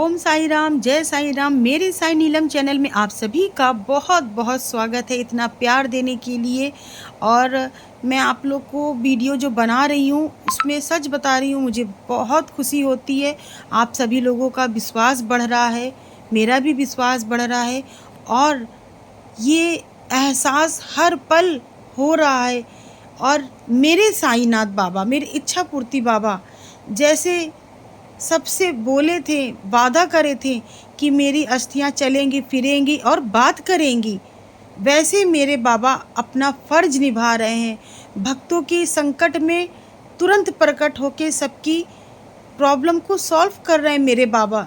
ओम साई राम, जय साई राम। मेरे साई नीलम चैनल में आप सभी का बहुत बहुत स्वागत है, इतना प्यार देने के लिए। और मैं आप लोग को वीडियो जो बना रही हूँ उसमें सच बता रही हूँ, मुझे बहुत खुशी होती है। आप सभी लोगों का विश्वास बढ़ रहा है, मेरा भी विश्वास बढ़ रहा है और ये एहसास हर पल हो रहा है। और मेरे साईनाथ बाबा, मेरे इच्छा पूर्ति बाबा जैसे सबसे बोले थे, वादा करे थे कि मेरी अस्थियां चलेंगी फिरेंगी और बात करेंगी, वैसे मेरे बाबा अपना फर्ज निभा रहे हैं। भक्तों के संकट में तुरंत प्रकट होकर सबकी प्रॉब्लम को सॉल्व कर रहे हैं मेरे बाबा।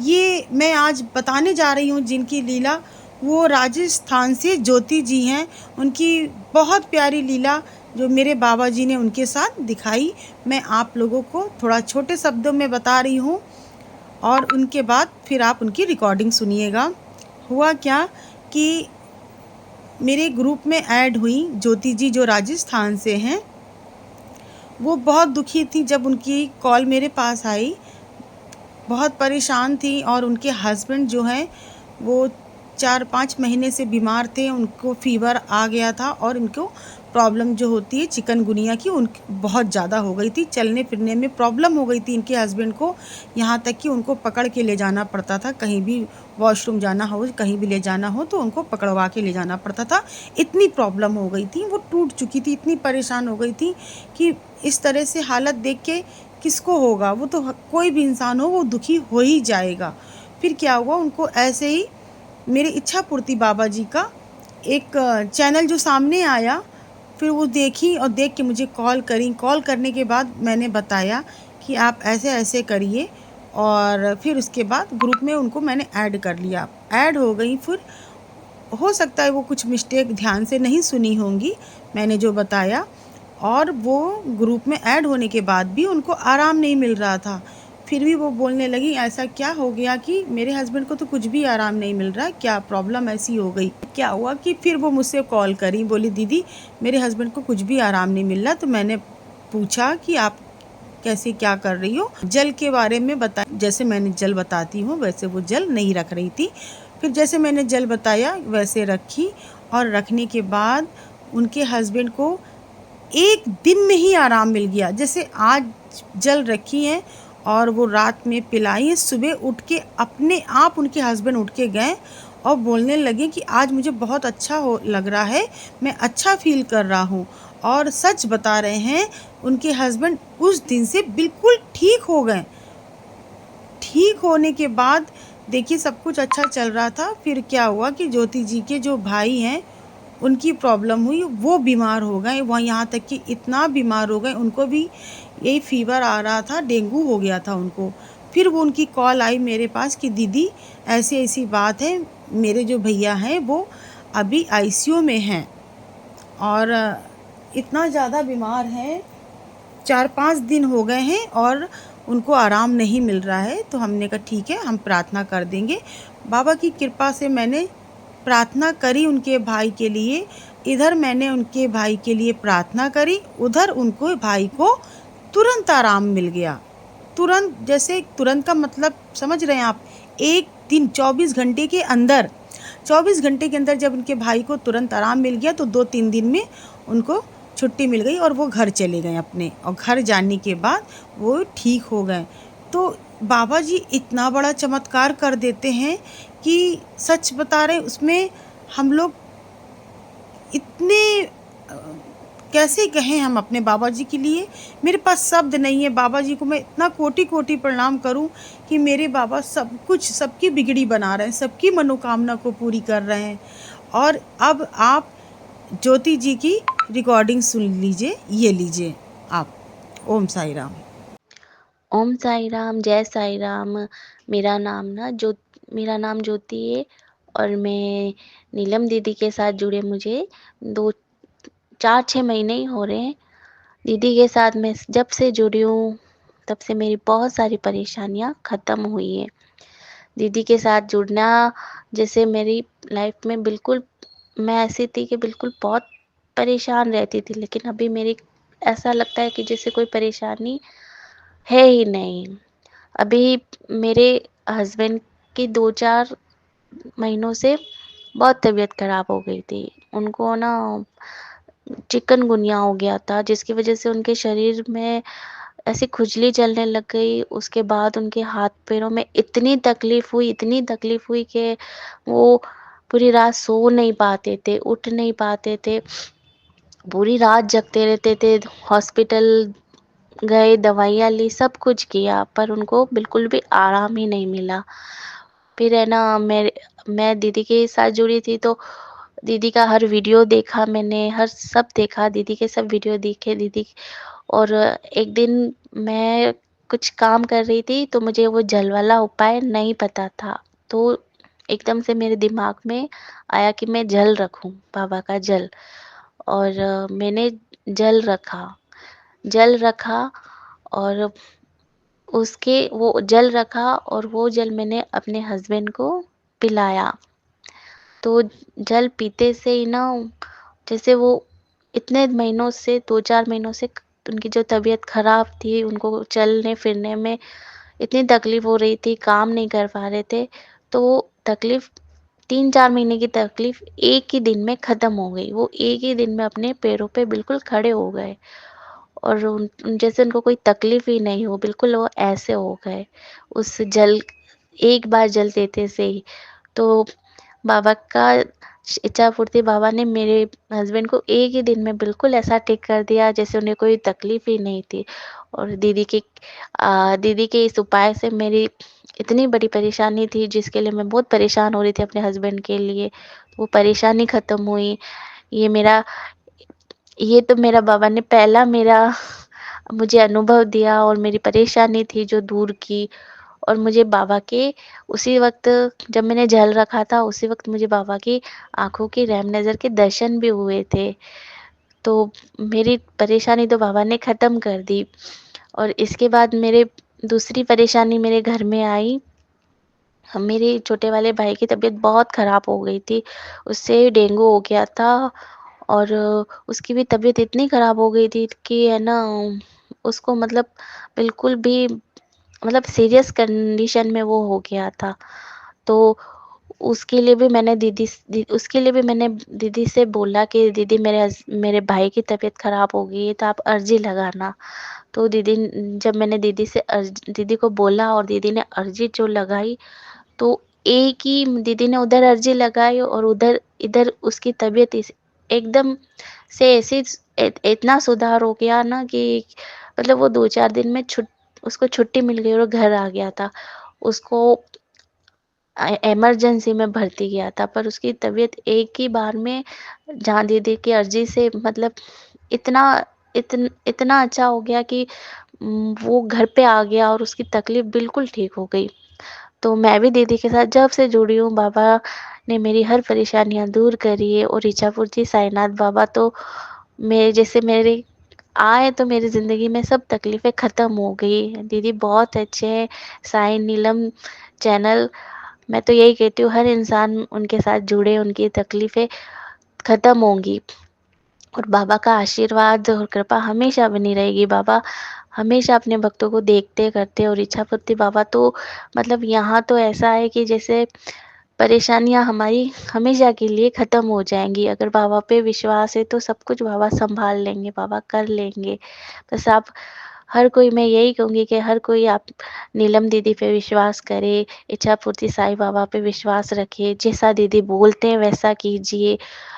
ये मैं आज बताने जा रही हूँ जिनकी लीला, वो राजस्थान से ज्योति जी हैं। उनकी बहुत प्यारी लीला जो मेरे बाबा जी ने उनके साथ दिखाई, मैं आप लोगों को थोड़ा छोटे शब्दों में बता रही हूँ और उनके बाद फिर आप उनकी रिकॉर्डिंग सुनिएगा। हुआ क्या कि मेरे ग्रुप में ऐड हुई ज्योति जी जो राजस्थान से हैं। वो बहुत दुखी थी जब उनकी कॉल मेरे पास आई, बहुत परेशान थी। और उनके हस्बैंड जो हैं वो 4-5 महीने से बीमार थे, उनको फ़ीवर आ गया था और उनको प्रॉब्लम जो होती है चिकनगुनिया की उन बहुत ज़्यादा हो गई थी। चलने फिरने में प्रॉब्लम हो गई थी इनके हस्बैंड को, यहाँ तक कि उनको पकड़ के ले जाना पड़ता था। कहीं भी वॉशरूम जाना हो, कहीं भी ले जाना हो तो उनको पकड़वा के ले जाना पड़ता था। इतनी प्रॉब्लम हो गई थी, वो टूट चुकी थी, इतनी परेशान हो गई थी कि इस तरह से हालत देख के किसको होगा, वो तो कोई भी इंसान हो वो दुखी हो ही जाएगा। फिर क्या हुआ, उनको ऐसे ही मेरे इच्छा पूर्ति बाबा जी का एक चैनल जो सामने आया, फिर वो देखी और देख के मुझे कॉल करी। कॉल करने के बाद मैंने बताया कि आप ऐसे ऐसे करिए और फिर उसके बाद ग्रुप में उनको मैंने ऐड कर लिया। ऐड हो गई। फिर हो सकता है वो कुछ मिस्टेक ध्यान से नहीं सुनी होंगी मैंने जो बताया, और वो ग्रुप में ऐड होने के बाद भी उनको आराम नहीं मिल रहा था। फिर भी वो बोलने लगी ऐसा क्या हो गया कि मेरे हस्बैंड को तो कुछ भी आराम नहीं मिल रहा, क्या प्रॉब्लम ऐसी हो गई। क्या हुआ कि फिर वो मुझसे कॉल करी, बोली दीदी मेरे हस्बैंड को कुछ भी आराम नहीं मिल रहा। तो मैंने पूछा कि आप कैसे क्या कर रही हो, जल के बारे में बता। जैसे मैंने जल बताती हूँ वैसे वो जल नहीं रख रही थी। फिर जैसे मैंने जल बताया वैसे रखी, और रखने के बाद उनके हस्बैंड को एक दिन में ही आराम मिल गया। जैसे आज जल रखी हैं और वो रात में पिलाई है, सुबह उठ के अपने आप उनके हस्बैंड उठ के गए और बोलने लगे कि आज मुझे बहुत अच्छा हो लग रहा है, मैं अच्छा फील कर रहा हूँ। और सच बता रहे हैं, उनके हस्बैंड उस दिन से बिल्कुल ठीक हो गए। ठीक होने के बाद देखिए सब कुछ अच्छा चल रहा था। फिर क्या हुआ कि ज्योति जी के जो भाई हैं उनकी प्रॉब्लम हुई, वो बीमार हो गए। वहाँ यहाँ तक कि इतना बीमार हो गए, उनको भी यही फीवर आ रहा था, डेंगू हो गया था उनको। फिर वो उनकी कॉल आई मेरे पास कि दीदी ऐसी ऐसी बात है, मेरे जो भैया हैं वो अभी आईसीयू में हैं और इतना ज़्यादा बीमार हैं, 4-5 दिन हो गए हैं और उनको आराम नहीं मिल रहा है। तो हमने कहा ठीक है, हम प्रार्थना कर देंगे। बाबा की कृपा से मैंने प्रार्थना करी उनके भाई के लिए। इधर मैंने उनके भाई के लिए प्रार्थना करी, उधर उनको भाई को तुरंत आराम मिल गया। तुरंत, जैसे तुरंत का मतलब समझ रहे हैं आप, एक दिन 24 घंटे के अंदर, 24 घंटे के अंदर जब उनके भाई को तुरंत आराम मिल गया तो 2-3 दिन में उनको छुट्टी मिल गई और वो घर चले गए अपने। और घर जाने के बाद वो ठीक हो गए। तो बाबा जी इतना बड़ा चमत्कार कर देते हैं कि सच बता रहे, उसमें हम लोग इतने कैसे कहें हम अपने बाबा जी के लिए, मेरे पास शब्द नहीं है। बाबा जी को मैं इतना कोटि कोटि प्रणाम करूं कि मेरे बाबा सब कुछ, सबकी बिगड़ी बना रहे हैं, सबकी मनोकामना को पूरी कर रहे हैं। और अब आप ज्योति जी की रिकॉर्डिंग सुन लीजिए, ये लीजिए आप। ओम साई राम। ओम साई राम, जय साई राम। मेरा नाम ज्योति है और मैं नीलम दीदी के साथ जुड़े मुझे 2-4-6 महीने ही हो रहे हैं। दीदी के साथ मैं जब से जुड़ी हूँ तब से मेरी बहुत सारी परेशानियाँ ख़त्म हुई हैं। दीदी के साथ जुड़ना, जैसे मेरी लाइफ में बिल्कुल मैं ऐसी थी कि बिल्कुल बहुत परेशान रहती थी, लेकिन अभी मेरी ऐसा लगता है कि जैसे कोई परेशानी है ही नहीं। अभी मेरे हस्बैंड की 2-4 महीनों से बहुत तबीयत खराब हो गई थी। उनको ना चिकनगुनिया हो गया था, जिसकी वजह से उनके शरीर में ऐसी खुजली चलने लग गई। उसके बाद उनके हाथ-पैरों में इतनी तकलीफ़ हुई कि वो पूरी रात सो नहीं पाते थे, उठ नहीं पाते थे, पूरी रात जगते रहते थे। हॉस्पिटल गए, दवाइयाँ ली, सब कुछ किया, पर उनको बिल्कुल भी आराम ही नहीं मिला। फिर है ना, मैं दीदी के साथ जुड़ी थी, तो दीदी का हर वीडियो देखा मैंने, हर सब देखा, दीदी के सब वीडियो देखे दीदी। और एक दिन मैं कुछ काम कर रही थी, तो मुझे वो जल वाला उपाय नहीं पता था। तो एकदम से मेरे दिमाग में आया कि मैं जल रखूं, बाबा का जल। और मैंने जल रखा जल रखा और वो जल मैंने अपने हस्बैंड को पिलाया। तो जल पीते से ही ना, जैसे वो इतने महीनों से 2-4 महीनों से उनकी जो तबीयत खराब थी, उनको चलने-फिरने में इतनी तकलीफ़ हो रही थी, काम नहीं कर पा रहे थे, तो वो तकलीफ़ 3-4 महीने की तकलीफ़ एक ही दिन में ख़त्म हो गई। वो एक ही दिन में अपने पैरों पे बिल्कुल खड़े हो गए और जैसे उनको कोई तकलीफ़ ही नहीं हो, बिल्कुल वो ऐसे हो गए, उस जल एक बार जल देते से ही। तो बाबा का इच्छा पूर्ति बाबा ने मेरे हस्बैंड को एक ही दिन में बिल्कुल ऐसा ठीक कर दिया जैसे उन्हें कोई तकलीफ ही नहीं थी। और दीदी के इस उपाय से मेरी इतनी बड़ी परेशानी थी, जिसके लिए मैं बहुत परेशान हो रही थी अपने हस्बैंड के लिए, वो परेशानी खत्म हुई। ये मेरा ये तो मेरा बाबा ने पहला मेरा मुझे अनुभव दिया और मेरी परेशानी थी जो दूर की। और मुझे बाबा के उसी वक़्त, जब मैंने जल रखा था, उसी वक़्त मुझे बाबा की आँखों की रैम नज़र के दर्शन भी हुए थे। तो मेरी परेशानी तो बाबा ने ख़त्म कर दी। और इसके बाद मेरे दूसरी परेशानी मेरे घर में आई। मेरे छोटे वाले भाई की तबीयत बहुत ख़राब हो गई थी। उससे डेंगू हो गया था और उसकी भी तबीयत इतनी ख़राब हो गई थी कि है ना, उसको मतलब बिल्कुल भी, मतलब सीरियस कंडीशन में वो हो गया था। तो उसके लिए भी मैंने दीदी से बोला कि दीदी, मेरे भाई की तबीयत ख़राब हो गई है, तो आप अर्ज़ी लगाना। तो जब मैंने दीदी को बोला और दीदी ने अर्ज़ी जो लगाई, तो एक ही दीदी ने उधर अर्ज़ी लगाई और उधर इधर उसकी तबीयत एकदम से ऐसे इतना सुधार हो गया ना कि मतलब वो 2-4 दिन में उसको छुट्टी मिल गई और घर आ गया था। उसको इमरजेंसी में भर्ती किया था, पर उसकी तबीयत एक ही बार में, जहाँ दीदी की अर्जी से, मतलब इतना इतना अच्छा हो गया कि वो घर पे आ गया और उसकी तकलीफ बिल्कुल ठीक हो गई। तो मैं भी दीदी के साथ जब से जुड़ी हूँ, बाबा ने मेरी हर परेशानियाँ दूर करी है। और इच्छापुरती साईनाथ बाबा तो मेरे आए तो मेरी ज़िंदगी में सब तकलीफ़ें ख़त्म हो गई। दीदी बहुत अच्छे हैं। साई नीलम चैनल, मैं तो यही कहती हूँ, हर इंसान उनके साथ जुड़े, उनकी तकलीफ़ें ख़त्म होंगी। और बाबा का आशीर्वाद और कृपा हमेशा बनी रहेगी। बाबा हमेशा अपने भक्तों को देखते करते। और इच्छापुरती बाबा तो मतलब यहाँ तो ऐसा है कि जैसे परेशानियाँ हमारी हमेशा के लिए ख़त्म हो जाएँगी। अगर बाबा पे विश्वास है तो सब कुछ बाबा सँभाल लेंगे, बाबा कर लेंगे। बस आप हर कोई, मैं यही कहूँगी कि हर कोई आप नीलम दीदी पे विश्वास करे, इच्छापूर्ति साईं बाबा पे विश्वास रखे, जैसा दीदी बोलते हैं वैसा कीजिए।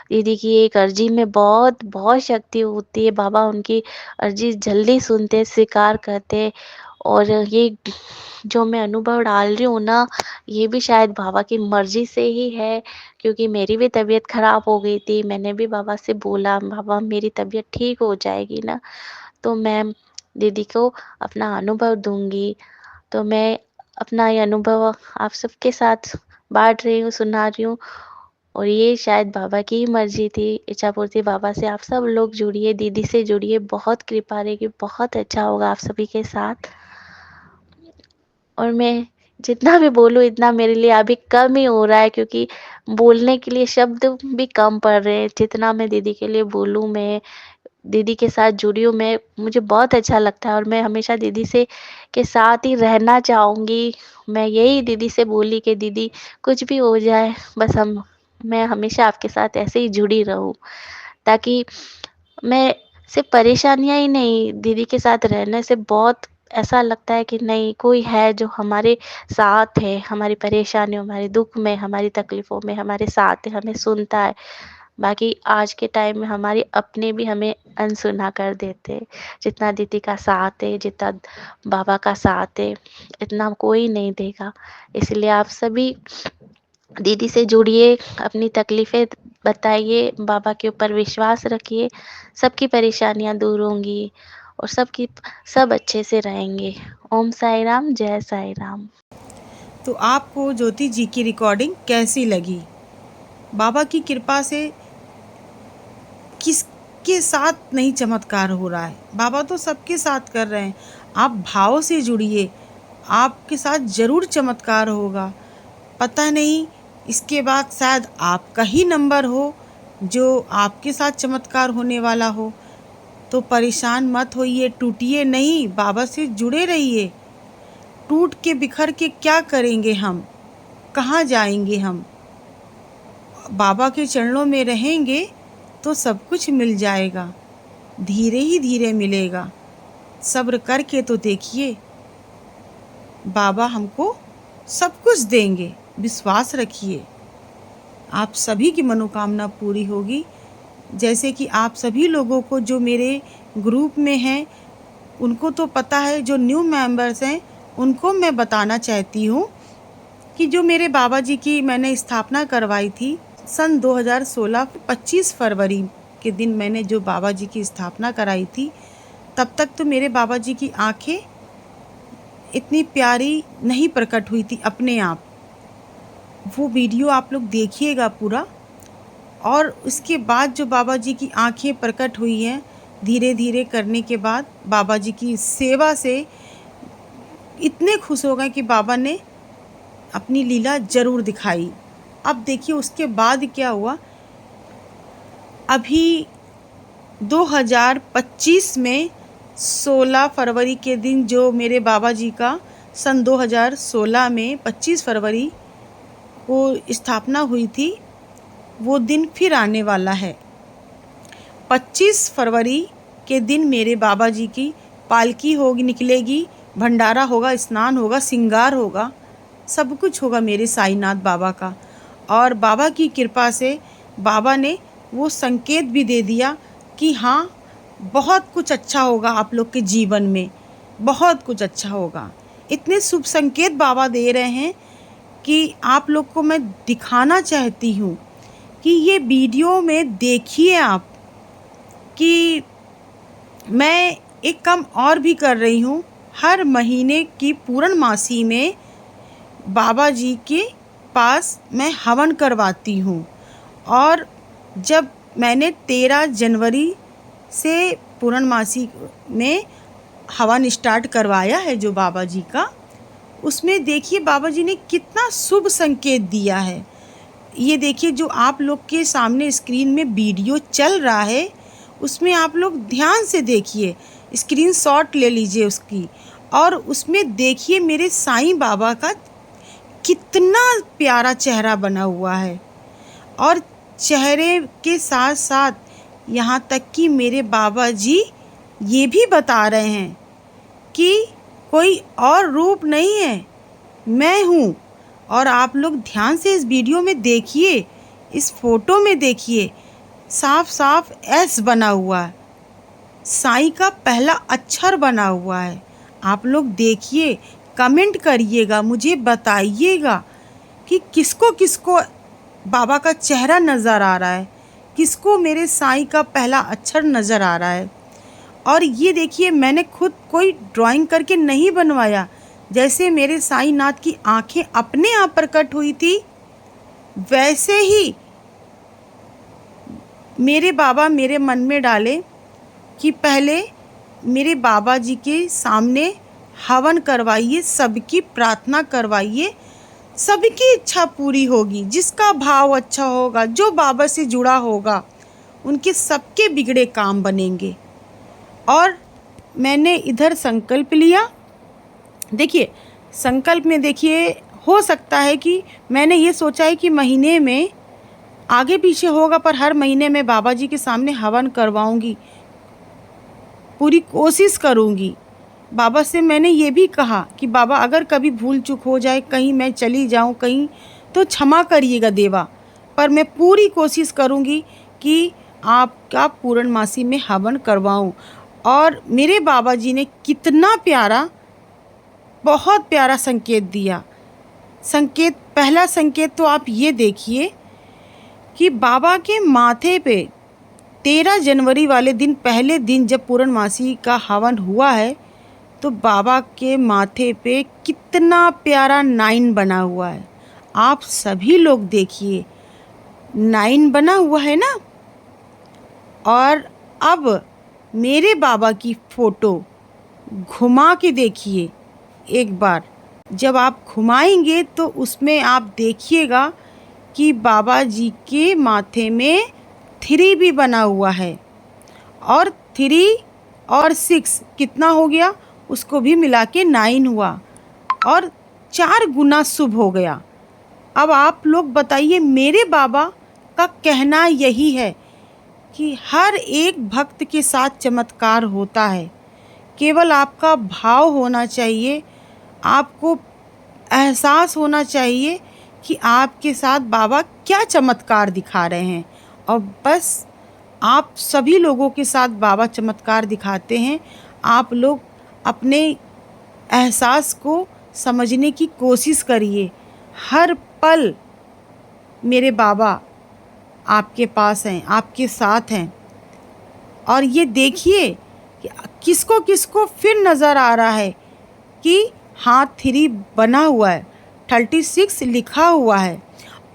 दीदी की एक अर्ज़ी में बहुत बहुत शक्ति होती है। बाबा उनकी अर्ज़ी जल्दी सुनते, स्वीकार करते। और ये जो मैं अनुभव डाल रही हूँ ना, ये भी शायद बाबा की मर्ज़ी से ही है, क्योंकि मेरी भी तबीयत ख़राब हो गई थी। मैंने भी बाबा से बोला, बाबा मेरी तबीयत ठीक हो जाएगी ना, तो मैं दीदी को अपना अनुभव दूँगी। तो मैं अपना ये अनुभव आप सबके साथ बाँट रही हूँ, सुना रही हूँ। और ये शायद बाबा की ही मर्ज़ी थी। इच्छापूर्ति बाबा से आप सब लोग जुड़िए, दीदी से जुड़िए, बहुत कृपा रहेगी, बहुत अच्छा होगा आप सभी के साथ। और मैं जितना भी बोलूँ इतना मेरे लिए अभी कम ही हो रहा है, क्योंकि बोलने के लिए शब्द भी कम पड़ रहे हैं। जितना मैं दीदी के लिए बोलूँ, मैं दीदी के साथ जुड़ी हूँ मैं, मुझे बहुत अच्छा लगता है और मैं हमेशा दीदी से के साथ ही रहना चाहूँगी। मैं यही दीदी से बोली कि दीदी कुछ भी हो जाए, बस मैं हमेशा आपके साथ ऐसे ही जुड़ी रहूँ, ताकि मैं सिर्फ परेशानियाँ ही नहीं, दीदी के साथ रहने से बहुत ऐसा लगता है कि नहीं, कोई है जो हमारे साथ है, हमारी परेशानियों, हमारे दुख में, हमारी तकलीफ़ों में हमारे साथ है, हमें सुनता है। बाकी आज के टाइम में हमारे अपने भी हमें अनसुना कर देते हैं। जितना दीदी का साथ है, जितना बाबा का साथ है, इतना कोई नहीं देगा। इसलिए आप सभी दीदी से जुड़िए, अपनी तकलीफ़ें बताइए, बाबा के ऊपर विश्वास रखिए, सबकी परेशानियाँ दूर होंगी और सब अच्छे से रहेंगे। ओम साई राम, जय साई राम। तो आपको ज्योति जी की रिकॉर्डिंग कैसी लगी? बाबा की कृपा से किसके साथ नहीं चमत्कार हो रहा है? बाबा तो सबके साथ कर रहे हैं। आप भाव से जुड़िए, आपके साथ ज़रूर चमत्कार होगा। पता नहीं इसके बाद शायद आपका ही नंबर हो जो आपके साथ चमत्कार होने वाला हो। तो परेशान मत होइए, टूटिए नहीं, बाबा से जुड़े रहिए। टूट के बिखर के क्या करेंगे हम? कहाँ जाएंगे हम? बाबा के चरणों में रहेंगे तो सब कुछ मिल जाएगा, धीरे ही धीरे मिलेगा। सब्र करके तो देखिए, बाबा हमको सब कुछ देंगे, विश्वास रखिए। आप सभी की मनोकामना पूरी होगी। जैसे कि आप सभी लोगों को जो मेरे ग्रुप में हैं उनको तो पता है, जो न्यू मेंबर्स हैं उनको मैं बताना चाहती हूँ कि जो मेरे बाबा जी की मैंने स्थापना करवाई थी सन 2016 25 फरवरी के दिन मैंने जो बाबा जी की स्थापना कराई थी, तब तक तो मेरे बाबा जी की आंखें इतनी प्यारी नहीं प्रकट हुई थी अपने आप। वो वीडियो आप लोग देखिएगा पूरा। और उसके बाद जो बाबा जी की आंखें प्रकट हुई हैं, धीरे धीरे करने के बाद बाबा जी की सेवा से इतने खुश हो गए कि बाबा ने अपनी लीला ज़रूर दिखाई। अब देखिए उसके बाद क्या हुआ। अभी 2025 में 16 फरवरी के दिन जो मेरे बाबा जी का सन 2016 में 25 फरवरी को स्थापना हुई थी, वो दिन फिर आने वाला है। 25 फरवरी के दिन मेरे बाबा जी की पालकी होगी, निकलेगी, भंडारा होगा, स्नान होगा, श्रृंगार होगा, सब कुछ होगा मेरे साईनाथ बाबा का। और बाबा की कृपा से बाबा ने वो संकेत भी दे दिया कि हाँ, बहुत कुछ अच्छा होगा आप लोग के जीवन में, बहुत कुछ अच्छा होगा। इतने शुभ संकेत बाबा दे रहे हैं कि आप लोग को मैं दिखाना चाहती हूँ कि ये वीडियो में देखिए आप कि मैं एक काम और भी कर रही हूँ। हर महीने की पूर्णमासी में बाबा जी के पास मैं हवन करवाती हूँ। और जब मैंने 13 जनवरी से पूर्णमासी में हवन स्टार्ट करवाया है जो बाबा जी का, उसमें देखिए बाबा जी ने कितना शुभ संकेत दिया है। ये देखिए जो आप लोग के सामने स्क्रीन में वीडियो चल रहा है, उसमें आप लोग ध्यान से देखिए, स्क्रीनशॉट ले लीजिए उसकी, और उसमें देखिए मेरे साईं बाबा का कितना प्यारा चेहरा बना हुआ है। और चेहरे के साथ साथ यहाँ तक कि मेरे बाबा जी ये भी बता रहे हैं कि कोई और रूप नहीं है, मैं हूँ। और आप लोग ध्यान से इस वीडियो में देखिए, इस फोटो में देखिए, साफ साफ एस बना हुआ है, साईं का पहला अक्षर बना हुआ है। आप लोग देखिए, कमेंट करिएगा, मुझे बताइएगा कि किसको किसको बाबा का चेहरा नज़र आ रहा है, किसको मेरे साईं का पहला अक्षर नज़र आ रहा है। और ये देखिए मैंने खुद कोई ड्राइंग करके नहीं बनवाया, जैसे मेरे साईं नाथ की आंखें अपने आप प्रकट हुई थी, वैसे ही मेरे बाबा मेरे मन में डाले कि पहले मेरे बाबा जी के सामने हवन करवाइए, सबकी प्रार्थना करवाइए, सबकी इच्छा पूरी होगी। जिसका भाव अच्छा होगा, जो बाबा से जुड़ा होगा, उनके सबके बिगड़े काम बनेंगे। और मैंने इधर संकल्प लिया। देखिए संकल्प में देखिए हो सकता है कि मैंने ये सोचा है कि महीने में आगे पीछे होगा, पर हर महीने मैं बाबा जी के सामने हवन करवाऊंगी, पूरी कोशिश करूंगी। बाबा से मैंने ये भी कहा कि बाबा अगर कभी भूल चूक हो जाए, कहीं मैं चली जाऊं कहीं, तो क्षमा करिएगा देवा, पर मैं पूरी कोशिश करूंगी कि आपका पूर्णमासी में हवन करवाऊं। और मेरे बाबा जी ने कितना प्यारा, बहुत प्यारा संकेत दिया। संकेत, पहला संकेत तो आप ये देखिए कि बाबा के माथे पे 13 जनवरी वाले दिन, पहले दिन जब पूर्णमासी का हवन हुआ है, तो बाबा के माथे पे कितना प्यारा 9 बना हुआ है। आप सभी लोग देखिए 9 बना हुआ है ना। और अब मेरे बाबा की फ़ोटो घुमा के देखिए एक बार। जब आप घुमाएंगे तो उसमें आप देखिएगा कि बाबा जी के माथे में 3 भी बना हुआ है, और 3 और 6 कितना हो गया, उसको भी मिला के 9 हुआ, और 4 गुना शुभ हो गया। अब आप लोग बताइए, मेरे बाबा का कहना यही है कि हर एक भक्त के साथ चमत्कार होता है, केवल आपका भाव होना चाहिए, आपको एहसास होना चाहिए कि आपके साथ बाबा क्या चमत्कार दिखा रहे हैं। और बस आप सभी लोगों के साथ बाबा चमत्कार दिखाते हैं। आप लोग अपने एहसास को समझने की कोशिश करिए। हर पल मेरे बाबा आपके पास हैं, आपके साथ हैं। और ये देखिए कि किसको किसको फिर नज़र आ रहा है कि हाँ 3 बना हुआ है, 36 लिखा हुआ है।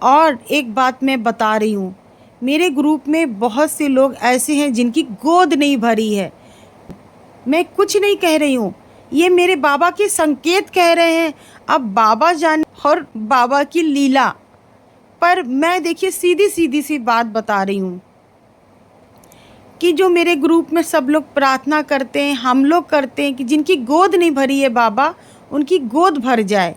और एक बात मैं बता रही हूँ, मेरे ग्रुप में बहुत से लोग ऐसे हैं जिनकी गोद नहीं भरी है। मैं कुछ नहीं कह रही हूँ, ये मेरे बाबा के संकेत कह रहे हैं। अब बाबा जाने और बाबा की लीला, पर मैं देखिए सीधी सीधी सी बात बता रही हूँ कि जो मेरे ग्रुप में सब लोग प्रार्थना करते हैं, हम लोग करते हैं कि जिनकी गोद नहीं भरी है बाबा, उनकी गोद भर जाए।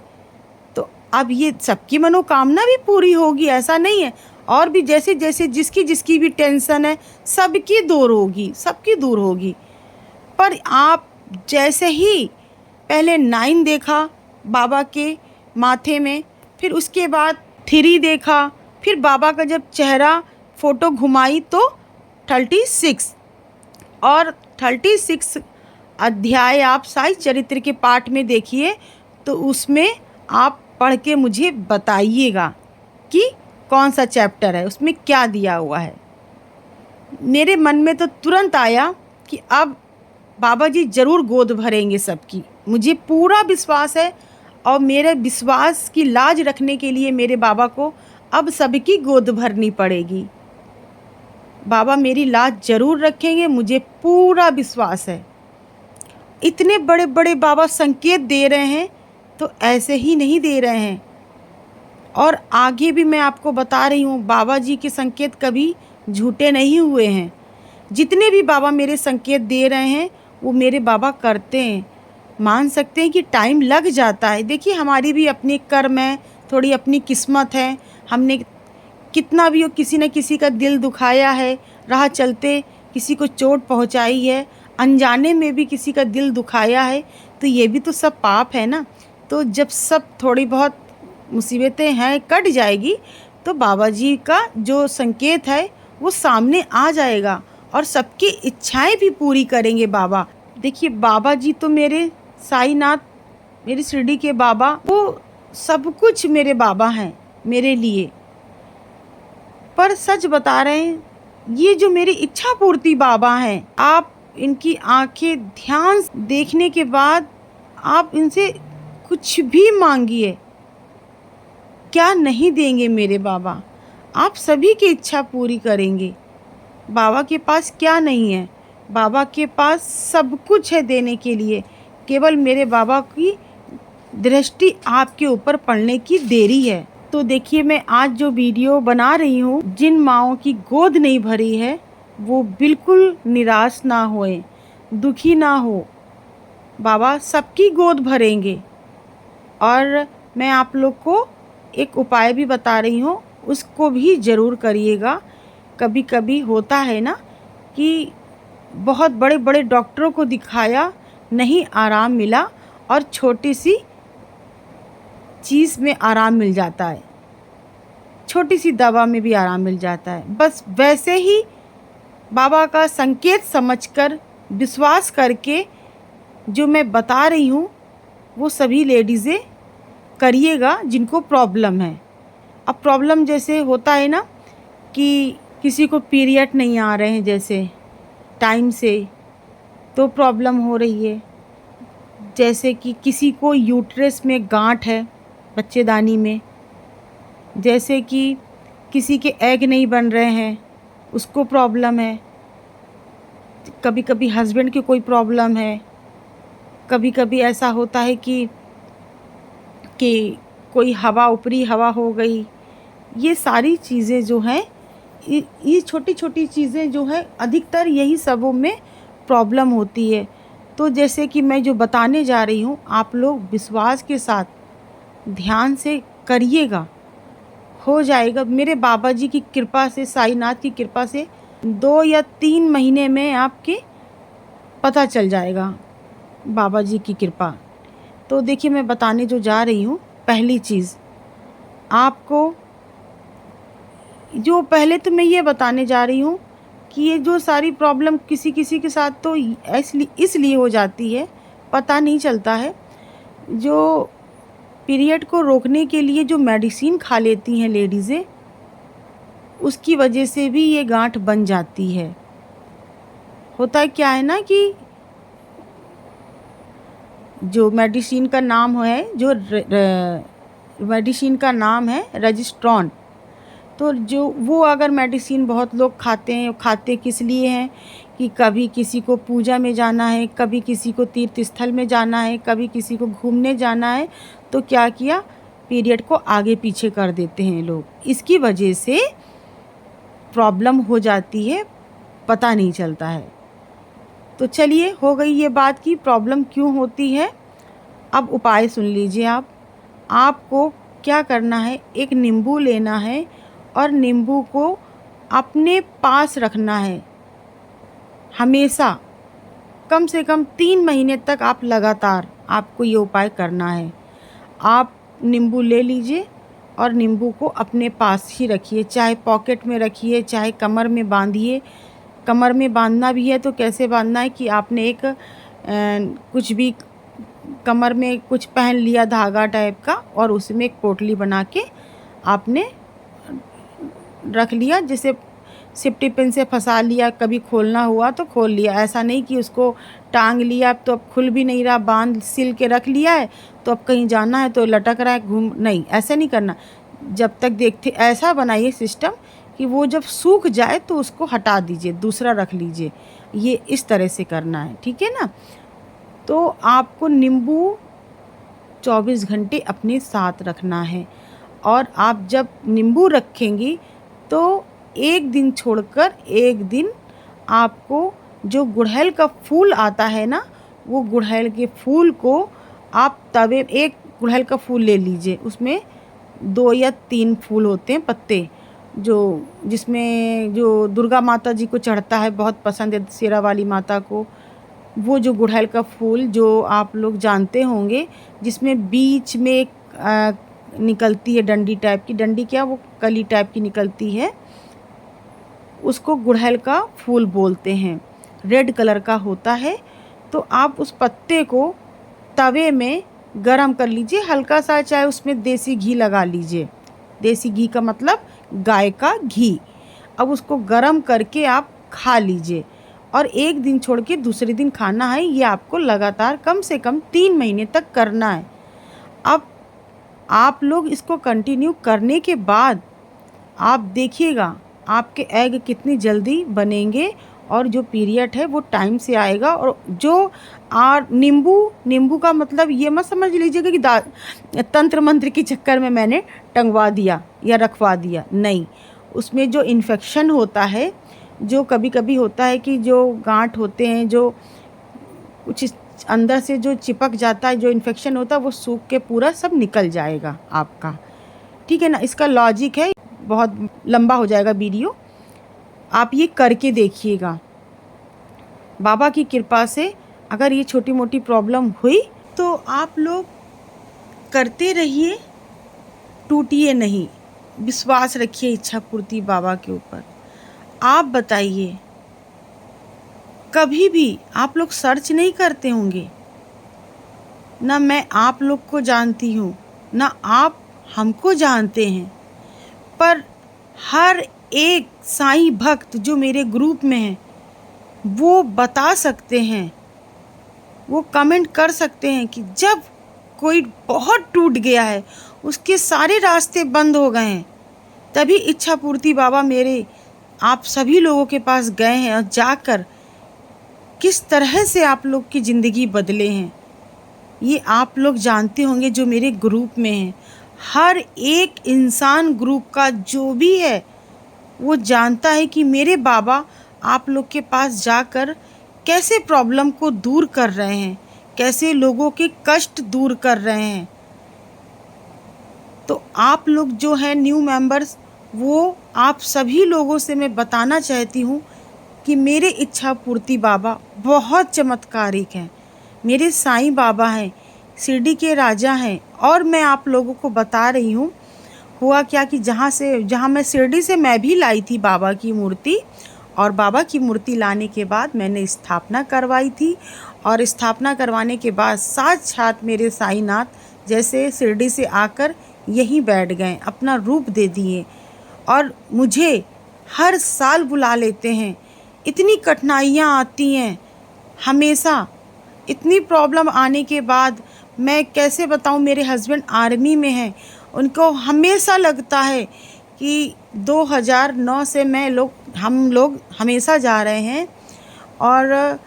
तो अब ये सबकी मनोकामना भी पूरी होगी, ऐसा नहीं है। और भी जैसे जैसे जिसकी जिसकी भी टेंशन है, सबकी दूर होगी, सबकी दूर होगी। पर आप जैसे ही पहले 9 देखा बाबा के माथे में, फिर उसके बाद 3 देखा, फिर बाबा का जब चेहरा फ़ोटो घुमाई तो 36, और 36 अध्याय आप साई चरित्र के पाठ में देखिए, तो उसमें आप पढ़ के मुझे बताइएगा कि कौन सा चैप्टर है, उसमें क्या दिया हुआ है। मेरे मन में तो तुरंत आया कि अब बाबा जी ज़रूर गोद भरेंगे सबकी, मुझे पूरा विश्वास है। और मेरे विश्वास की लाज रखने के लिए मेरे बाबा को अब सबकी गोद भरनी पड़ेगी। बाबा मेरी लाज ज़रूर रखेंगे, मुझे पूरा विश्वास है। इतने बड़े बड़े बाबा संकेत दे रहे हैं तो ऐसे ही नहीं दे रहे हैं। और आगे भी मैं आपको बता रही हूँ, बाबा जी के संकेत कभी झूठे नहीं हुए हैं। जितने भी बाबा मेरे संकेत दे रहे हैं वो मेरे बाबा करते हैं। मान सकते हैं कि टाइम लग जाता है। देखिए हमारी भी अपनी कर्म है, थोड़ी अपनी किस्मत है। हमने कितना भी हो किसी न किसी का दिल दुखाया है, राह चलते किसी को चोट पहुंचाई है, अनजाने में भी किसी का दिल दुखाया है, तो ये भी तो सब पाप है ना। तो जब सब थोड़ी बहुत मुसीबतें हैं कट जाएगी, तो बाबा जी का जो संकेत है वो सामने आ जाएगा और सबकी इच्छाएं भी पूरी करेंगे बाबा। देखिए बाबा जी तो मेरे साईनाथ, मेरी शिरडी के बाबा, वो सब कुछ मेरे बाबा हैं मेरे लिए। पर सच बता रहे हैं, ये जो मेरी इच्छा पूर्ति बाबा हैं, आप इनकी आंखें ध्यान देखने के बाद आप इनसे कुछ भी मांगिए, क्या नहीं देंगे मेरे बाबा। आप सभी की इच्छा पूरी करेंगे। बाबा के पास क्या नहीं है, बाबा के पास सब कुछ है देने के लिए। केवल मेरे बाबा की दृष्टि आपके ऊपर पड़ने की देरी है। तो देखिए मैं आज जो वीडियो बना रही हूँ, जिन माँओं की गोद नहीं भरी है वो बिल्कुल निराश ना होए, दुखी ना हो। बाबा सबकी गोद भरेंगे। और मैं आप लोग को एक उपाय भी बता रही हूँ, उसको भी ज़रूर करिएगा। कभी कभी होता है ना कि बहुत बड़े बड़े डॉक्टरों को दिखाया, नहीं आराम मिला, और छोटी सी चीज़ में आराम मिल जाता है, छोटी सी दवा में भी आराम मिल जाता है। बस वैसे ही बाबा का संकेत समझकर, विश्वास करके जो मैं बता रही हूँ वो सभी लेडीज़ें करिएगा जिनको प्रॉब्लम है। अब प्रॉब्लम जैसे होता है ना कि किसी को पीरियड नहीं आ रहे हैं जैसे टाइम से, तो प्रॉब्लम हो रही है। जैसे कि किसी को यूट्रस में गांठ है, बच्चेदानी में। जैसे कि किसी के एग नहीं बन रहे हैं, उसको प्रॉब्लम है। कभी कभी हस्बैंड की कोई प्रॉब्लम है। कभी कभी ऐसा होता है कि कोई हवा, ऊपरी हवा हो गई। ये सारी चीज़ें जो हैं, ये छोटी छोटी चीज़ें जो हैं, अधिकतर यही सबों में प्रॉब्लम होती है। तो जैसे कि मैं जो बताने जा रही हूँ, आप लोग विश्वास के साथ ध्यान से करिएगा, हो जाएगा। मेरे बाबा जी की कृपा से, साईनाथ की कृपा से 2 या 3 महीने में आपके पता चल जाएगा, बाबा जी की कृपा। तो देखिए, मैं बताने जो जा रही हूँ, पहली चीज़ आपको, जो पहले तो मैं ये बताने जा रही हूँ कि ये जो सारी प्रॉब्लम किसी किसी के साथ तो इसलिए हो जाती है, पता नहीं चलता है। जो पीरियड को रोकने के लिए जो मेडिसिन खा लेती हैं लेडीज़ें, उसकी वजह से भी ये गांठ बन जाती है। होता है क्या है ना कि जो मेडिसिन का नाम है, जो मेडिसिन का नाम है रजिस्ट्रॉन। तो जो वो अगर मेडिसिन बहुत लोग खाते हैं, खाते किस लिए हैं कि कभी किसी को पूजा में जाना है, कभी किसी को तीर्थ स्थल में जाना है, कभी किसी को घूमने जाना है, तो क्या किया, पीरियड को आगे पीछे कर देते हैं लोग। इसकी वजह से प्रॉब्लम हो जाती है, पता नहीं चलता है। तो चलिए, हो गई ये बात की प्रॉब्लम क्यों होती है। अब उपाय सुन लीजिए आप। आपको क्या करना है, एक नींबू लेना है और नींबू को अपने पास रखना है हमेशा। कम से कम 3 महीने तक आप लगातार आपको ये उपाय करना है। आप नींबू ले लीजिए और नींबू को अपने पास ही रखिए, चाहे पॉकेट में रखिए, चाहे कमर में बांधिए। कमर में बांधना भी है तो कैसे बांधना है कि आपने एक कुछ भी कमर में कुछ पहन लिया धागा टाइप का, और उसमें एक पोटली बना के आपने रख लिया, जैसे सेफ्टी पिन से फंसा लिया, कभी खोलना हुआ तो खोल लिया। ऐसा नहीं कि उसको टांग लिया तो अब खुल भी नहीं रहा, बांध सिल के रख लिया है तो अब कहीं जाना है तो लटक रहा है, घूम नहीं, ऐसा नहीं करना। जब तक देखते, ऐसा बनाइए सिस्टम कि वो जब सूख जाए तो उसको हटा दीजिए, दूसरा रख लीजिए। ये इस तरह से करना है, ठीक है ना। तो आपको नींबू 24 घंटे अपने साथ रखना है। और आप जब नींबू रखेंगी तो एक दिन छोड़कर एक दिन आपको जो गुड़हल का फूल आता है ना, वो गुड़हल के फूल को आप तवे, एक गुड़हल का फूल ले लीजिए, उसमें 2 या 3 फूल होते हैं पत्ते, जो जिसमें जो दुर्गा माता जी को चढ़ता है, बहुत पसंद है शेरा वाली माता को। वो जो गुड़हल का फूल जो आप लोग जानते होंगे, जिसमें बीच में एक निकलती है डंडी टाइप की, डंडी क्या, वो कली टाइप की निकलती है, उसको गुड़हल का फूल बोलते हैं, रेड कलर का होता है। तो आप उस पत्ते को तवे में गरम कर लीजिए हल्का सा, चाहे उसमें देसी घी लगा लीजिए। देसी घी का मतलब गाय का घी। अब उसको गरम करके आप खा लीजिए, और एक दिन छोड़ के दूसरे दिन खाना है। ये आपको लगातार कम से कम 3 महीने तक करना है। अब आप लोग इसको कंटिन्यू करने के बाद आप देखिएगा आपके एग कितनी जल्दी बनेंगे, और जो पीरियड है वो टाइम से आएगा। और जो नींबू का मतलब ये मत समझ लीजिएगा कि तंत्र मंत्र के चक्कर में मैंने टंगवा दिया या रखवा दिया, नहीं। उसमें जो इन्फेक्शन होता है जो कभी कभी होता है कि जो गांठ होते हैं, जो कुछ अंदर से जो चिपक जाता है, जो इन्फेक्शन होता है, वो सूख के पूरा सब निकल जाएगा आपका। ठीक है ना। इसका लॉजिक है, बहुत लंबा हो जाएगा वीडियो, आप ये करके देखिएगा। बाबा की कृपा से अगर ये छोटी मोटी प्रॉब्लम हुई तो आप लोग करते रहिए, टूटिए नहीं, विश्वास रखिए इच्छा पूर्ति बाबा के ऊपर। आप बताइए, कभी भी आप लोग सर्च नहीं करते होंगे? ना मैं आप लोग को जानती हूँ, ना आप हमको जानते हैं, पर हर एक साईं भक्त जो मेरे ग्रुप में है वो बता सकते हैं, वो कमेंट कर सकते हैं कि जब कोई बहुत टूट गया है, उसके सारे रास्ते बंद हो गए हैं, तभी इच्छा पूर्ति बाबा मेरे आप सभी लोगों के पास गए हैं और जाकर किस तरह से आप लोग की ज़िंदगी बदले हैं, ये आप लोग जानते होंगे जो मेरे ग्रुप में हैं। हर एक इंसान ग्रुप का जो भी है वो जानता है कि मेरे बाबा आप लोग के पास जाकर कैसे प्रॉब्लम को दूर कर रहे हैं, कैसे लोगों के कष्ट दूर कर रहे हैं। तो आप लोग जो हैं न्यू मेंबर्स, वो आप सभी लोगों से मैं बताना चाहती हूँ कि मेरे इच्छा पूर्ति बाबा बहुत चमत्कारिक हैं। मेरे साईं बाबा हैं, शिरडी के राजा हैं। और मैं आप लोगों को बता रही हूँ, हुआ क्या कि जहाँ मैं शिरडी से मैं भी लाई थी बाबा की मूर्ति, और बाबा की मूर्ति लाने के बाद मैंने स्थापना करवाई थी। और स्थापना करवाने के बाद साक्षात मेरे साईनाथ जैसे शिरडी से आकर यहीं बैठ गए, अपना रूप दे दिए और मुझे हर साल बुला लेते हैं। इतनी कठिनाइयाँ आती हैं हमेशा, इतनी प्रॉब्लम आने के बाद मैं कैसे बताऊँ, मेरे हस्बैंड आर्मी में हैं, उनको हमेशा लगता है कि 2009 से हम लोग हमेशा जा रहे हैं, और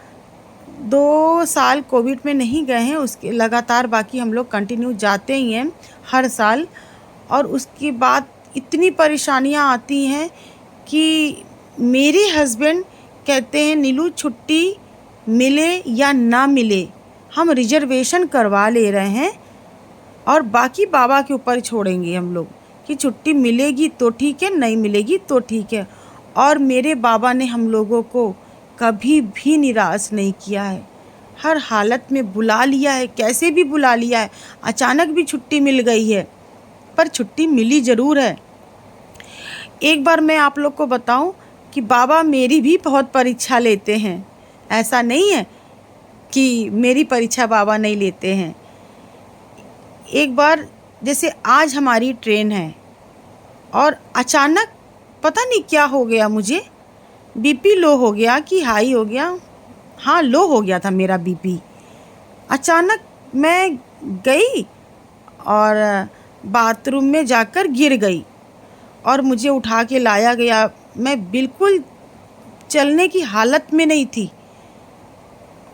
2 साल कोविड में नहीं गए हैं, उसके लगातार बाकी हम लोग कंटिन्यू जाते ही हैं हर साल। और उसके बाद इतनी परेशानियां आती हैं कि मेरे हस्बैंड कहते हैं नीलू छुट्टी मिले या ना मिले, हम रिजर्वेशन करवा ले रहे हैं और बाकी बाबा के ऊपर छोड़ेंगे हम लोग कि छुट्टी मिलेगी तो ठीक है, नहीं मिलेगी तो ठीक है। और मेरे बाबा ने हम लोगों को कभी भी निराश नहीं किया है, हर हालत में बुला लिया है, कैसे भी बुला लिया है। अचानक भी छुट्टी मिल गई है, पर छुट्टी मिली ज़रूर है। एक बार मैं आप लोग को बताऊं कि बाबा मेरी भी बहुत परीक्षा लेते हैं, ऐसा नहीं है कि मेरी परीक्षा बाबा नहीं लेते हैं। एक बार जैसे आज हमारी ट्रेन है और अचानक पता नहीं क्या हो गया, मुझे बीपी लो हो गया कि हाई हो गया, हाँ लो हो गया था मेरा बीपी। अचानक मैं गई और बाथरूम में जाकर गिर गई और मुझे उठा के लाया गया। मैं बिल्कुल चलने की हालत में नहीं थी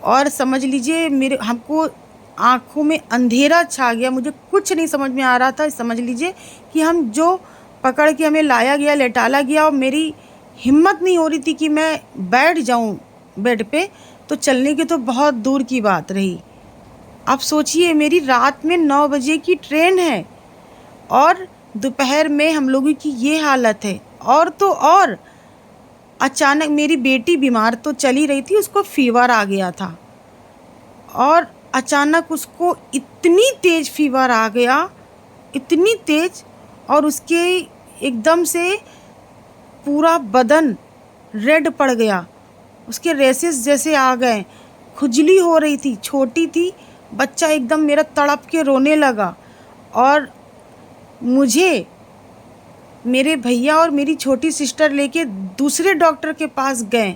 और समझ लीजिए हमको आँखों में अंधेरा छा गया, मुझे कुछ नहीं समझ में आ रहा था। समझ लीजिए कि हम जो पकड़ के हमें लाया गया, लेटाला गया, और मेरी हिम्मत नहीं हो रही थी कि मैं बैठ जाऊं बेड पे, तो चलने की तो बहुत दूर की बात रही। आप सोचिए, मेरी रात में 9 बजे की ट्रेन है और दोपहर में हम लोगों की ये हालत है। और तो और अचानक मेरी बेटी बीमार तो चली रही थी, उसको फीवर आ गया था और अचानक उसको इतनी तेज़ फीवर आ गया, इतनी तेज़, और उसके एकदम से पूरा बदन रेड पड़ गया, उसके रेसेस जैसे आ गए, खुजली हो रही थी, छोटी थी, बच्चा एकदम मेरा तड़प के रोने लगा। और मुझे मेरे भैया और मेरी छोटी सिस्टर लेके दूसरे डॉक्टर के पास गए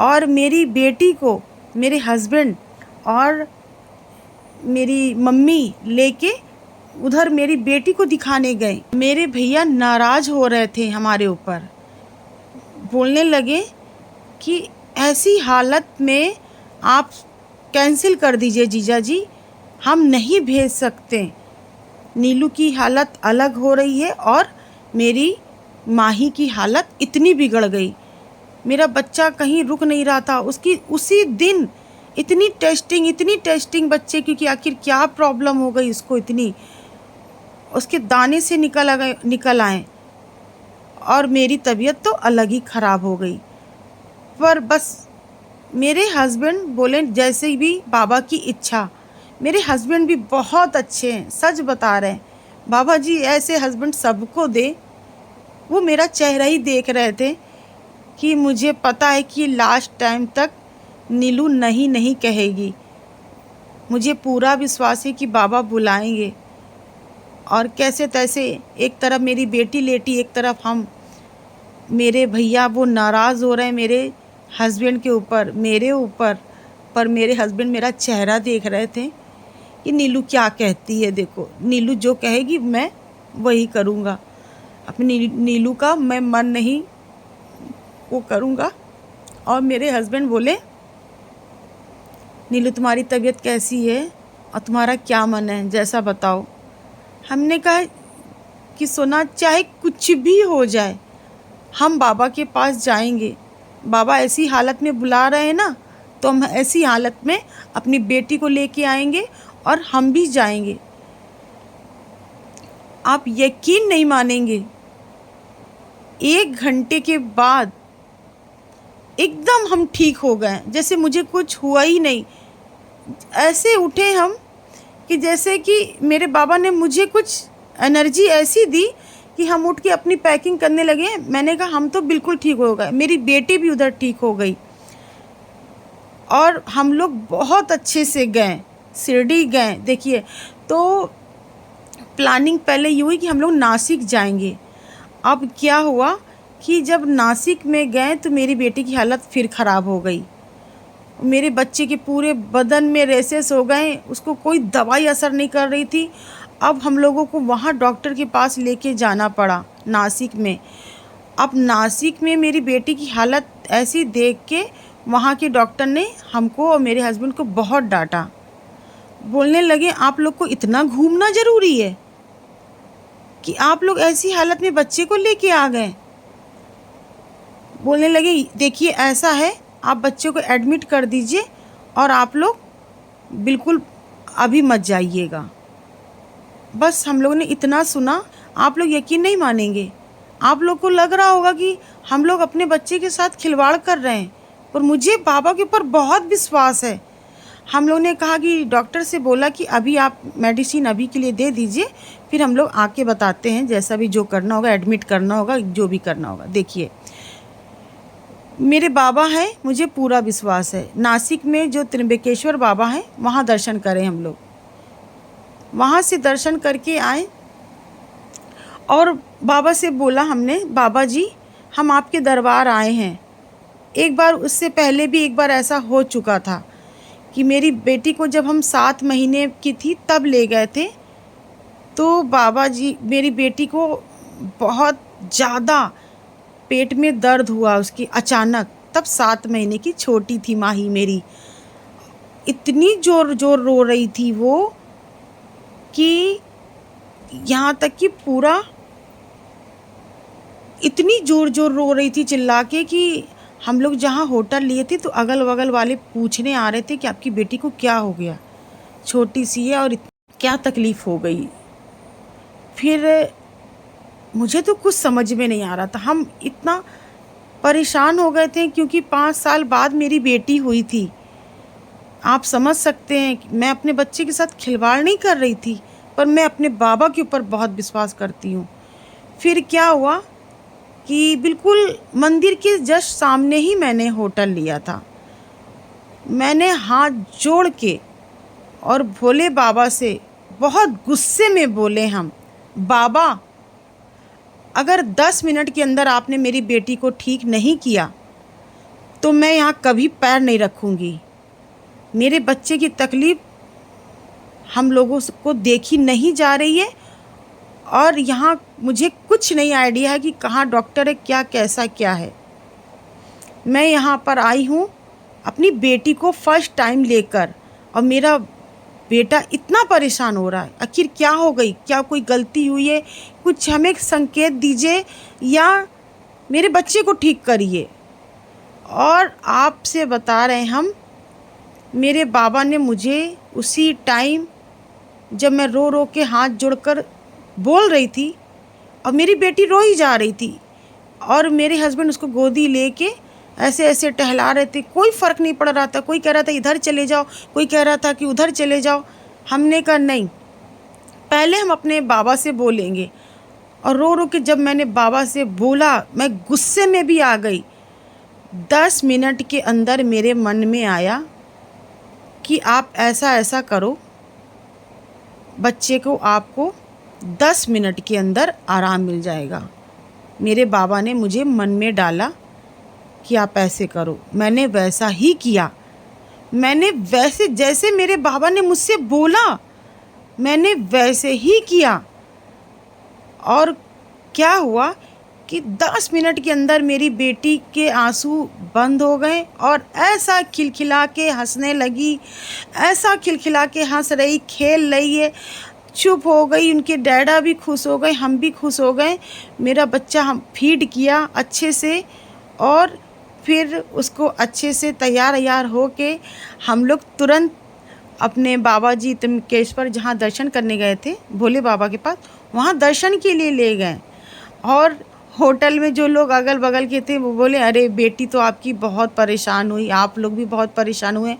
और मेरी बेटी को मेरे हस्बैंड और मेरी मम्मी लेके उधर मेरी बेटी को दिखाने गए। मेरे भैया नाराज़ हो रहे थे हमारे ऊपर, बोलने लगे कि ऐसी हालत में आप कैंसिल कर दीजिए जीजा जी, हम नहीं भेज सकते। नीलू की हालत अलग हो रही है और मेरी माही की हालत इतनी बिगड़ गई। मेरा बच्चा कहीं रुक नहीं रहा था। उसकी उसी दिन इतनी टेस्टिंग बच्चे, क्योंकि आखिर क्या प्रॉब्लम हो गई उसको, इतनी उसके दाने से निकल आए और मेरी तबीयत तो अलग ही ख़राब हो गई। पर बस मेरे हस्बैंड बोले जैसे भी बाबा की इच्छा। मेरे हस्बैंड भी बहुत अच्छे हैं, सच बता रहे हैं। बाबा जी ऐसे हस्बैंड सबको दे। वो मेरा चेहरा ही देख रहे थे कि मुझे पता है कि लास्ट टाइम तक नीलू नहीं कहेगी। मुझे पूरा विश्वास है कि बाबा बुलाएंगे। और कैसे तैसे एक तरफ मेरी बेटी लेटी, एक तरफ हम, मेरे भैया वो नाराज़ हो रहे हैं मेरे हस्बैंड के ऊपर, मेरे ऊपर। पर मेरे हस्बैंड मेरा चेहरा देख रहे थे कि नीलू क्या कहती है। देखो, नीलू जो कहेगी मैं वही करूँगा। अपनी नीलू का मैं मन नहीं वो करूँगा। और मेरे हस्बैंड बोले, नीलू तुम्हारी तबीयत कैसी है और तुम्हारा क्या मन है, जैसा बताओ। हमने कहा कि सोना चाहे कुछ भी हो जाए हम बाबा के पास जाएंगे। बाबा ऐसी हालत में बुला रहे हैं ना, तो हम ऐसी हालत में अपनी बेटी को लेके आएंगे और हम भी जाएंगे। आप यकीन नहीं मानेंगे, 1 घंटे के बाद एकदम हम ठीक हो गए, जैसे मुझे कुछ हुआ ही नहीं। ऐसे उठे हम कि जैसे कि मेरे बाबा ने मुझे कुछ एनर्जी ऐसी दी कि हम उठ के अपनी पैकिंग करने लगे। मैंने कहा हम तो बिल्कुल ठीक हो गए। मेरी बेटी भी उधर ठीक हो गई और हम लोग बहुत अच्छे से गए, शिरडी गए। देखिए, तो प्लानिंग पहले ये हुई कि हम लोग नासिक जाएंगे। अब क्या हुआ कि जब नासिक में गए तो मेरी बेटी की हालत फिर ख़राब हो गई। मेरे बच्चे के पूरे बदन में रेसेस हो गए, उसको कोई दवाई असर नहीं कर रही थी। अब हम लोगों को वहाँ डॉक्टर के पास लेके जाना पड़ा नासिक में। अब नासिक में मेरी बेटी की हालत ऐसी देख के वहाँ के डॉक्टर ने हमको और मेरे हस्बैंड को बहुत डांटा। बोलने लगे आप लोग को इतना घूमना ज़रूरी है कि आप लोग ऐसी हालत में बच्चे को लेके आ गए। बोलने लगे देखिए ऐसा है, आप बच्चे को एडमिट कर दीजिए और आप लोग बिल्कुल अभी मत जाइएगा। बस हम लोगों ने इतना सुना, आप लोग यकीन नहीं मानेंगे। आप लोग को लग रहा होगा कि हम लोग अपने बच्चे के साथ खिलवाड़ कर रहे हैं, पर मुझे बाबा के ऊपर बहुत विश्वास है। हम लोग ने कहा कि डॉक्टर से बोला कि अभी आप मेडिसिन अभी के लिए दे दीजिए, फिर हम लोग आके बताते हैं, जैसा भी जो करना होगा, एडमिट करना होगा, जो भी करना होगा। देखिए, मेरे बाबा हैं, मुझे पूरा विश्वास है। नासिक में जो त्र्यंबकेश्वर बाबा हैं वहाँ दर्शन करें हम लोग। वहाँ से दर्शन करके आए और बाबा से बोला हमने, बाबा जी हम आपके दरबार आए हैं। एक बार उससे पहले भी एक बार ऐसा हो चुका था कि मेरी बेटी को जब हम 7 महीने की थी तब ले गए थे। तो बाबा जी, मेरी बेटी को बहुत ज़्यादा पेट में दर्द हुआ उसकी अचानक। तब 7 महीने की छोटी थी माही मेरी। इतनी ज़ोर रो रही थी वो कि यहाँ तक कि पूरा इतनी ज़ोर रो रही थी चिल्ला के कि हम लोग जहाँ होटल लिए थे तो अगल बगल वाले पूछने आ रहे थे कि आपकी बेटी को क्या हो गया, छोटी सी है और क्या तकलीफ़ हो गई। फिर मुझे तो कुछ समझ में नहीं आ रहा था। हम इतना परेशान हो गए थे क्योंकि 5 साल बाद मेरी बेटी हुई थी। आप समझ सकते हैं कि मैं अपने बच्चे के साथ खिलवाड़ नहीं कर रही थी, पर मैं अपने बाबा के ऊपर बहुत विश्वास करती हूँ। फिर क्या हुआ कि बिल्कुल मंदिर के जस्ट सामने ही मैंने होटल लिया था। मैंने हाथ जोड़ के और भोले बाबा से बहुत गुस्से में बोले हम, बाबा अगर 10 मिनट के अंदर आपने मेरी बेटी को ठीक नहीं किया तो मैं यहाँ कभी पैर नहीं रखूँगी। मेरे बच्चे की तकलीफ़ हम लोगों को देखी नहीं जा रही है और यहाँ मुझे कुछ नहीं आइडिया है कि कहाँ डॉक्टर है, क्या कैसा क्या है। मैं यहाँ पर आई हूँ अपनी बेटी को फर्स्ट टाइम लेकर और मेरा बेटा इतना परेशान हो रहा है। आखिर क्या हो गई, क्या कोई गलती हुई है, कुछ हमें संकेत दीजिए या मेरे बच्चे को ठीक करिए। और आपसे बता रहे हैं हम, मेरे बाबा ने मुझे उसी टाइम जब मैं रो रो के हाथ जोड़कर बोल रही थी और मेरी बेटी रो ही जा रही थी और मेरे हस्बैंड उसको गोदी लेके ऐसे ऐसे टहला रहे थे, कोई फ़र्क नहीं पड़ रहा था। कोई कह रहा था इधर चले जाओ, कोई कह रहा था कि उधर चले जाओ। हमने कहा नहीं, पहले हम अपने बाबा से बोलेंगे। और रो रो के जब मैंने बाबा से बोला, मैं गुस्से में भी आ गई। 10 मिनट के अंदर मेरे मन में आया कि आप ऐसा ऐसा करो, बच्चे को आपको 10 मिनट के अंदर आराम मिल जाएगा। मेरे बाबा ने मुझे मन में डाला कि आप ऐसे करो। मैंने वैसा ही किया। मैंने वैसे जैसे मेरे बाबा ने मुझसे बोला मैंने वैसे ही किया। और क्या हुआ कि 10 मिनट के अंदर मेरी बेटी के आंसू बंद हो गए और ऐसा खिलखिला के हंसने लगी, ऐसा खिलखिला के हंस रही, खेल रही है, चुप हो गई। उनके डैडा भी खुश हो गए, हम भी खुश हो गए। मेरा बच्चा हम फीड किया अच्छे से और फिर उसको अच्छे से तैयार हो के हम लोग तुरंत अपने बाबा जी त्र्यंबकेश्वर जहाँ दर्शन करने गए थे, भोले बाबा के पास, वहाँ दर्शन के लिए ले गए। और होटल में जो लोग अगल बगल के थे वो बोले, अरे बेटी तो आपकी बहुत परेशान हुई, आप लोग भी बहुत परेशान हुए,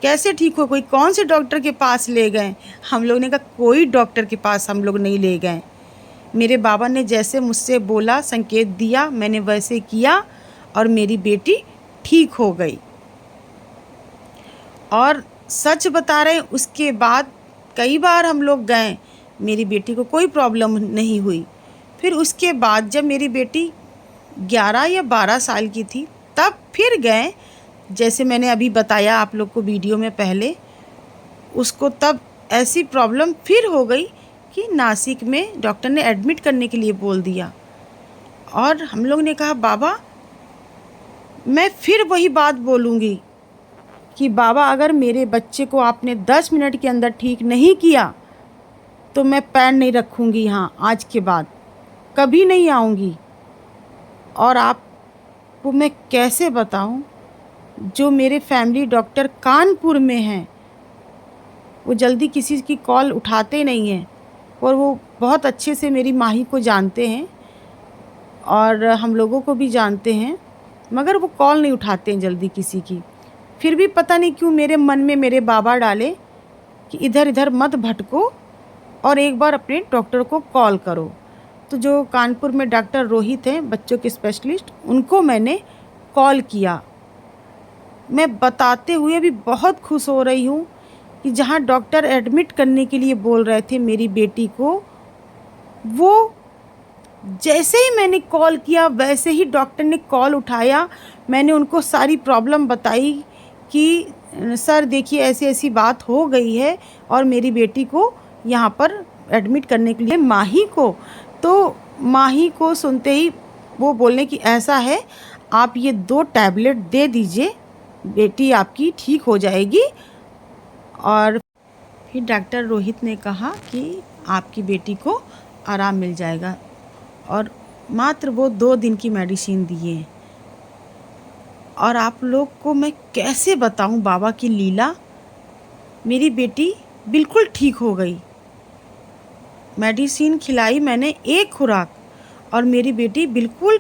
कैसे ठीक हो, कोई कौन से डॉक्टर के पास ले गए? हम लोग ने कहा कोई डॉक्टर के पास हम लोग नहीं ले गए। मेरे बाबा ने जैसे मुझसे बोला, संकेत दिया, मैंने वैसे किया और मेरी बेटी ठीक हो गई। और सच बता रहे हैं, उसके बाद कई बार हम लोग गए, मेरी बेटी को कोई प्रॉब्लम नहीं हुई। फिर उसके बाद जब मेरी बेटी 11 या 12 साल की थी तब फिर गए, जैसे मैंने अभी बताया आप लोग को वीडियो में पहले, उसको तब ऐसी प्रॉब्लम फिर हो गई कि नासिक में डॉक्टर ने एडमिट करने के लिए बोल दिया। और हम लोग ने कहा बाबा, मैं फिर वही बात बोलूँगी कि बाबा अगर मेरे बच्चे को आपने 10 मिनट के अंदर ठीक नहीं किया तो मैं पैर नहीं रखूँगी यहाँ, आज के बाद कभी नहीं आऊँगी। और आपको मैं कैसे बताऊँ, जो मेरे फैमिली डॉक्टर कानपुर में हैं वो जल्दी किसी की कॉल उठाते नहीं हैं और वो बहुत अच्छे से मेरी माही को जानते हैं और हम लोगों को भी जानते हैं, मगर वो कॉल नहीं उठाते हैं जल्दी किसी की। फिर भी पता नहीं क्यों मेरे मन में मेरे बाबा डाले कि इधर इधर मत भटको और एक बार अपने डॉक्टर को कॉल करो। तो जो कानपुर में डॉक्टर रोहित हैं, बच्चों के स्पेशलिस्ट, उनको मैंने कॉल किया। मैं बताते हुए भी बहुत खुश हो रही हूँ कि जहाँ डॉक्टर एडमिट करने के लिए बोल रहे थे मेरी बेटी को, वो जैसे ही मैंने कॉल किया वैसे ही डॉक्टर ने कॉल उठाया। मैंने उनको सारी प्रॉब्लम बताई कि सर देखिए ऐसी ऐसी बात हो गई है और मेरी बेटी को यहाँ पर एडमिट करने के लिए माही को, तो माही को सुनते ही वो बोलने कि ऐसा है, आप ये 2 टैबलेट दे दीजिए, बेटी आपकी ठीक हो जाएगी। और फिर डॉक्टर रोहित ने कहा कि आपकी बेटी को आराम मिल जाएगा और मात्र वो 2 दिन की मेडिसिन दिए। और आप लोग को मैं कैसे बताऊं बाबा की लीला, मेरी बेटी बिल्कुल ठीक हो गई। मेडिसिन खिलाई मैंने 1 खुराक और मेरी बेटी बिल्कुल,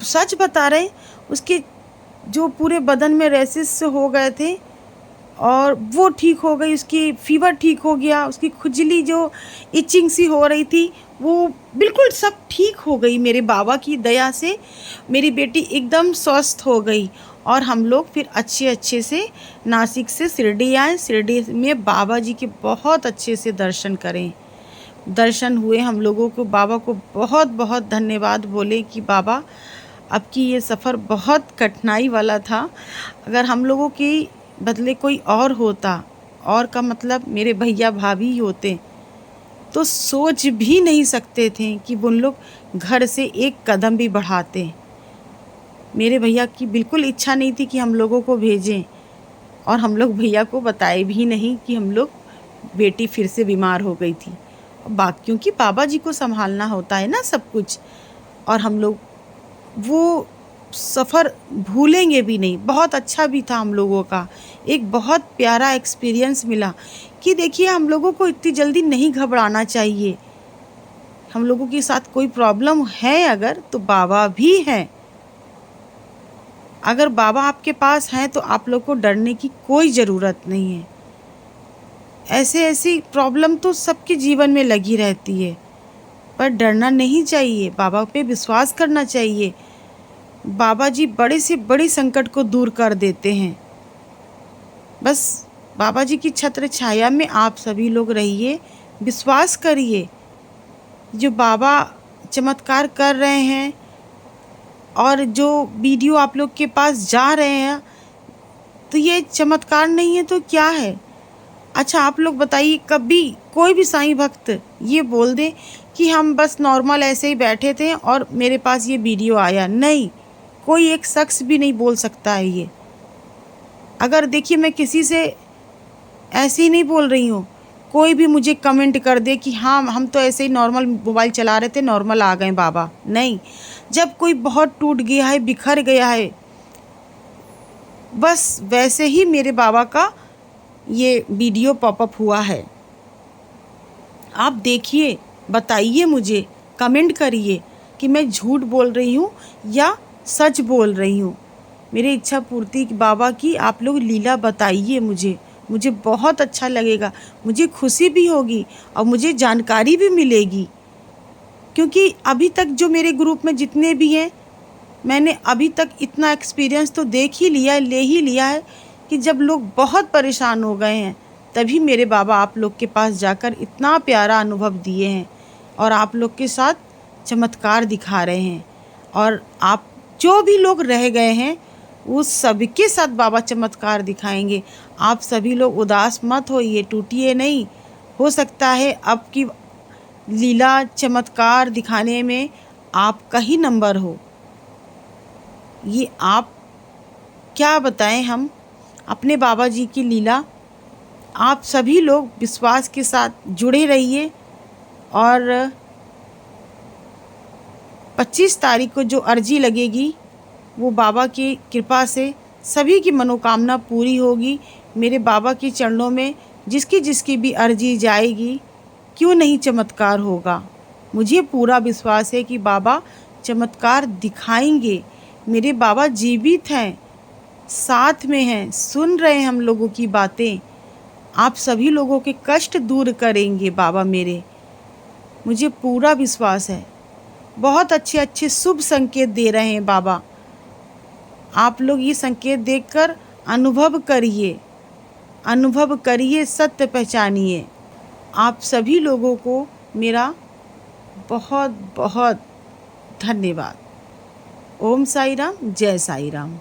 सच बता रहे, उसके जो पूरे बदन में रैसेस हो गए थे और वो ठीक हो गई, उसकी फीवर ठीक हो गया, उसकी खुजली जो इचिंग सी हो रही थी वो बिल्कुल सब ठीक हो गई। मेरे बाबा की दया से मेरी बेटी एकदम स्वस्थ हो गई। और हम लोग फिर अच्छे से नासिक से शिरडी आए। शिरडी में बाबा जी के बहुत अच्छे से दर्शन करें, दर्शन हुए हम लोगों को। बाबा को बहुत बहुत धन्यवाद बोले कि बाबा अब की ये सफ़र बहुत कठिनाई वाला था, अगर हम लोगों के बदले कोई और होता, और का मतलब मेरे भैया भाभी होते, तो सोच भी नहीं सकते थे कि उन लोग घर से एक कदम भी बढ़ाते। मेरे भैया की बिल्कुल इच्छा नहीं थी कि हम लोगों को भेजें और हम लोग भैया को बताए भी नहीं कि हम लोग, बेटी फिर से बीमार हो गई थी। क्योंकि बाबा जी को संभालना होता है ना सब कुछ। और हम लोग वो सफ़र भूलेंगे भी नहीं। बहुत अच्छा भी था हम लोगों का, एक बहुत प्यारा एक्सपीरियंस मिला कि देखिए हम लोगों को इतनी जल्दी नहीं घबराना चाहिए। हम लोगों के साथ कोई प्रॉब्लम है अगर, तो बाबा भी हैं। अगर बाबा आपके पास हैं तो आप लोग को डरने की कोई ज़रूरत नहीं है। ऐसी प्रॉब्लम तो सबके जीवन में लगी रहती है, पर डरना नहीं चाहिए, बाबा पे विश्वास करना चाहिए। बाबा जी बड़े से बड़े संकट को दूर कर देते हैं। बस बाबा जी की छत्र छाया में आप सभी लोग रहिए, विश्वास करिए। जो बाबा चमत्कार कर रहे हैं और जो वीडियो आप लोग के पास जा रहे हैं, तो ये चमत्कार नहीं है तो क्या है? अच्छा आप लोग बताइए, कभी कोई भी साईं भक्त ये बोल दे कि हम बस नॉर्मल ऐसे ही बैठे थे और मेरे पास ये वीडियो आया? नहीं, कोई एक शख्स भी नहीं बोल सकता है ये। अगर देखिए मैं किसी से ऐसे ही नहीं बोल रही हूँ, कोई भी मुझे कमेंट कर दे कि हाँ हम तो ऐसे ही नॉर्मल मोबाइल चला रहे थे, नॉर्मल आ गए बाबा, नहीं। जब कोई बहुत टूट गया है, बिखर गया है, बस वैसे ही मेरे बाबा का ये वीडियो पॉपअप हुआ है। आप देखिए, बताइए मुझे, कमेंट करिए कि मैं झूठ बोल रही हूँ या सच बोल रही हूँ। मेरी इच्छा पूर्ति बाबा की आप लोग लीला बताइए मुझे बहुत अच्छा लगेगा, मुझे खुशी भी होगी और मुझे जानकारी भी मिलेगी। क्योंकि अभी तक जो मेरे ग्रुप में जितने भी हैं, मैंने अभी तक इतना एक्सपीरियंस तो देख ही लिया है, ले ही लिया है कि जब लोग बहुत परेशान हो गए हैं तभी मेरे बाबा आप लोग के पास जाकर इतना प्यारा अनुभव दिए हैं और आप लोग के साथ चमत्कार दिखा रहे हैं। और आप जो भी लोग रह गए हैं उस सबके साथ बाबा चमत्कार दिखाएंगे। आप सभी लोग उदास मत होइए, टूटिए नहीं। हो सकता है अब की लीला चमत्कार दिखाने में आपका ही नंबर हो। ये आप क्या बताएं हम अपने बाबा जी की लीला। आप सभी लोग विश्वास के साथ जुड़े रहिए और 25 तारीख को जो अर्जी लगेगी वो बाबा की कृपा से सभी की मनोकामना पूरी होगी। मेरे बाबा के चरणों में जिसकी भी अर्जी जाएगी, क्यों नहीं चमत्कार होगा। मुझे पूरा विश्वास है कि बाबा चमत्कार दिखाएंगे। मेरे बाबा जीवित हैं, साथ में हैं, सुन रहे हैं हम लोगों की बातें। आप सभी लोगों के कष्ट दूर करेंगे बाबा मेरे, मुझे पूरा विश्वास है। बहुत अच्छे अच्छे शुभ संकेत दे रहे हैं बाबा। आप लोग ये संकेत देखकर अनुभव करिए, सत्य पहचानिए। आप सभी लोगों को मेरा बहुत बहुत धन्यवाद। ओम साई राम, जय साई राम।